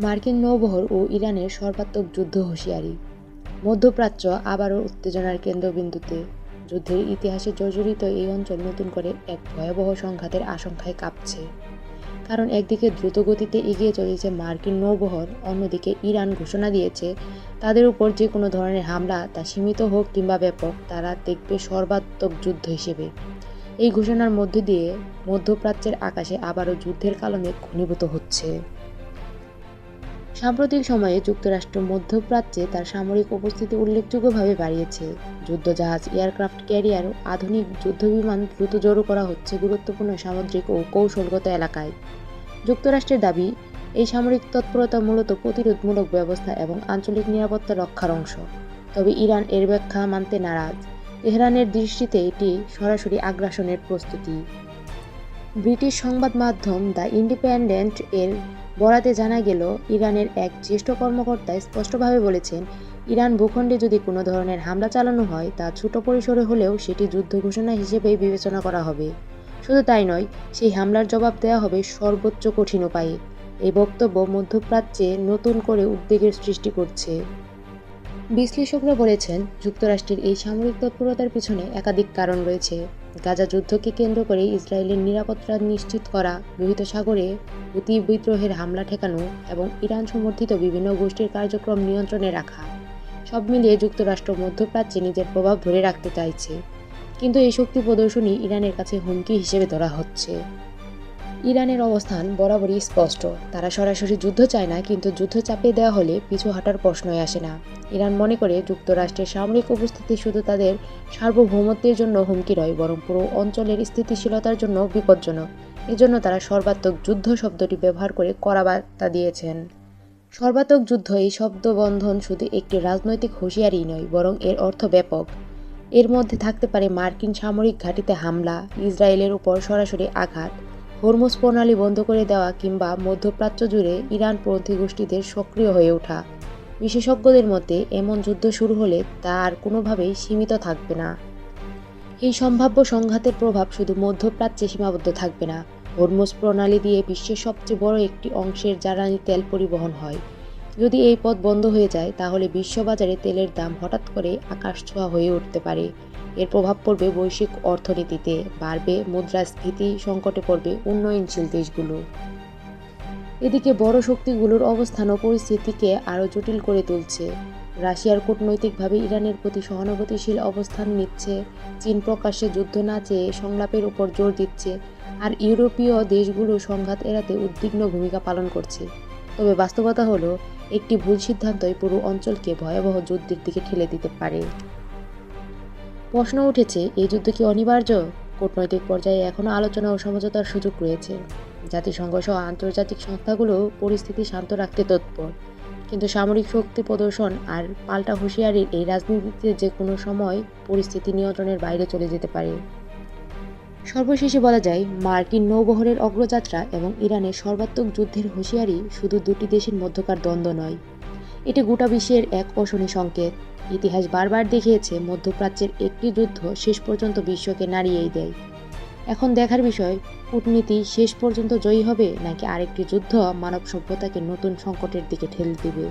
মার্কিন নৌবহর ও ইরানের সর্বাত্মক যুদ্ধ হুঁশিয়ারি। মধ্যপ্রাচ্য আবারও উত্তেজনার কেন্দ্রবিন্দুতে। যুদ্ধের ইতিহাসে জর্জরিত এই অঞ্চল নতুন করে এক ভয়াবহ সংঘাতের আশঙ্কায় কাঁপছে। কারণ একদিকে দ্রুতগতিতে এগিয়ে চলেছে মার্কিন নৌবহর, অন্যদিকে ইরান ঘোষণা দিয়েছে তাদের উপর যে কোনো ধরনের হামলা, তা সীমিত হোক কিংবা ব্যাপক, তারা দেখবে সর্বাত্মক যুদ্ধ হিসেবে। এই ঘোষণার মধ্য দিয়ে মধ্যপ্রাচ্যের আকাশে আবারও যুদ্ধের কালমেঘ ঘনীভূত হচ্ছে। সাম্প্রতিক সময়ে যুক্তরাষ্ট্র মধ্যপ্রাচ্যে তার সামরিক উপস্থিতি উল্লেখযোগ্যভাবে বাড়িয়েছে। যুদ্ধজাহাজ, এয়ারক্রাফট ক্যারিয়ার ও আধুনিক যুদ্ধবিমান দ্রুত জড়ো করা হচ্ছে গুরুত্বপূর্ণ সামুদ্রিক ও কৌশলগত এলাকায়। যুক্তরাষ্ট্রের দাবি, এই সামরিক তৎপরতা মূলত প্রতিরোধমূলক ব্যবস্থা এবং আঞ্চলিক নিরাপত্তা রক্ষার অংশ। তবে ইরান এর ব্যাখ্যা মানতে নারাজ। তেহরানের দৃষ্টিতে এটি সরাসরি আগ্রাসনের প্রস্তুতি। ব্রিটিশ সংবাদ মাধ্যম দ্য ইন্ডিপেন্ডেন্ট এর বরাতে জানা গেল, ইরানের এক জ্যেষ্ঠ কর্মকর্তা স্পষ্টভাবে বলেছেন, ইরান ভূখণ্ডে যদি কোনো ধরনের হামলা চালানো হয়, তা ছোট পরিসরে হলেও সেটি যুদ্ধ ঘোষণা হিসেবেই বিবেচনা করা হবে। শুধু তাই নয়, সেই হামলার জবাব দেওয়া হবে সর্বোচ্চ কঠিন উপায়ে। এই বক্তব্য মধ্যপ্রাচ্যে নতুন করে উদ্বেগের সৃষ্টি করছে। বিশ্লেষকরা বলেছেন, যুক্তরাষ্ট্রের এই সামরিক তৎপরতার পিছনে একাধিক কারণ রয়েছে। গাজা যুদ্ধকে কেন্দ্র করে ইসরায়েলের নিরাপত্তা নিশ্চিত করা, লোহিত সাগরে হুতি বিদ্রোহের হামলা ঠেকানো এবং ইরান সমর্থিত বিভিন্ন গোষ্ঠীর কার্যক্রম নিয়ন্ত্রণে রাখা। সব মিলিয়ে যুক্তরাষ্ট্র মধ্যপ্রাচ্যে নিজের প্রভাব ধরে রাখতে চাইছে। কিন্তু এই শক্তি প্রদর্শনী ইরানের কাছে হুমকি হিসেবে ধরা হচ্ছে। ইরানের অবস্থান বরাবরই স্পষ্ট। তারা সরাসরি যুদ্ধ চায় না, কিন্তু যুদ্ধ চাপিয়ে দেওয়া হলে পিছু হাঁটার প্রশ্নই আসে না। ইরান মনে করে, যুক্তরাষ্ট্রের সামরিক উপস্থিতি শুধু তাদের সার্বভৌমত্বের জন্য হুমকি নয়, বরং পুরো অঞ্চলের স্থিতিশীলতার জন্য বিপজ্জনক। এজন্য তারা সর্বাত্মক যুদ্ধ শব্দটি ব্যবহার করে কড়া বার্তা দিয়েছেন। সর্বাত্মক যুদ্ধ এই শব্দবন্ধন শুধু একটি রাজনৈতিক হুঁশিয়ারিই নয়, বরং এর অর্থ ব্যাপক। এর মধ্যে থাকতে পারে মার্কিন সামরিক ঘাঁটিতে হামলা, ইসরায়েলের উপর সরাসরি আঘাত, হরমুজ প্রণালী বন্ধ করে দেওয়া কিংবা মধ্যপ্রাচ্য জুড়ে ইরানপন্থী গোষ্ঠীদের সক্রিয় হয়ে ওঠা। বিশেষজ্ঞদের মতে, এমন যুদ্ধ শুরু হলে তা আর কোনোভাবেই সীমিত থাকবে না। এই সম্ভাব্য সংঘাতের প্রভাব শুধু মধ্যপ্রাচ্যে সীমাবদ্ধ থাকবে না। হরমুজ প্রণালী দিয়ে বিশ্বের সবচেয়ে বড় একটি অংশের জ্বালানি তেল পরিবহন হয়। যদি এই পথ বন্ধ হয়ে যায়, তাহলে বিশ্ববাজারে তেলের দাম হঠাৎ করে আকাশছোঁয়া হয়ে উঠতে পারে। এর প্রভাব পড়বে বৈশ্বিক অর্থনীতিতে, বাড়বে মুদ্রাস্ফীতি, সংকটে পড়বে উন্নয়নশীল দেশগুলো। এদিকে বড় শক্তিগুলোর অবস্থান ও পরিস্থিতিকে আরও জটিল করে তুলছে। রাশিয়ার কূটনৈতিকভাবে ইরানের প্রতি সহানুভূতিশীল অবস্থান নিচ্ছে, চীন প্রকাশ্যে যুদ্ধ না চেয়ে সংলাপের উপর জোর দিচ্ছে, আর ইউরোপীয় দেশগুলো সংঘাত এড়াতে উদ্বিগ্ন ভূমিকা পালন করছে। তবে বাস্তবতা হলো, একটি ভুল সিদ্ধান্তই পুরো অঞ্চলকে ভয়াবহ যুদ্ধের দিকে ঠেলে দিতে পারে। প্রশ্ন উঠেছে, এই যুদ্ধ কি অনিবার্য? কূটনৈতিক পর্যায়ে এখনও আলোচনা ও সমঝোতার সুযোগ রয়েছে। জাতিসংঘ সহ আন্তর্জাতিক সংস্থাগুলো পরিস্থিতি শান্ত রাখতে তৎপর। কিন্তু সামরিক শক্তি প্রদর্শন আর পাল্টা হুঁশিয়ারির এই রাজনীতিতে যে কোনো সময় পরিস্থিতি নিয়ন্ত্রণের বাইরে চলে যেতে পারে। সর্বশেষে বলা যায়, মার্কিন নৌবহরের অগ্রযাত্রা এবং ইরানের সর্বাত্মক যুদ্ধের হুঁশিয়ারি শুধু দুটি দেশের মধ্যকার দ্বন্দ্ব নয়, এটি গোটা বিশ্বের এক অশনি সংকেত। ইতিহাস বারবার দেখিয়েছে, মধ্যপ্রাচ্যের একটি যুদ্ধ শেষ পর্যন্ত বিশ্বকে নাড়িয়েই দেয়। এখন দেখার বিষয়, কূটনীতি শেষ পর্যন্ত জয়ী হবে নাকি আরেকটি যুদ্ধ মানব সভ্যতাকে নতুন সংকটের দিকে ঠেলে দেবে।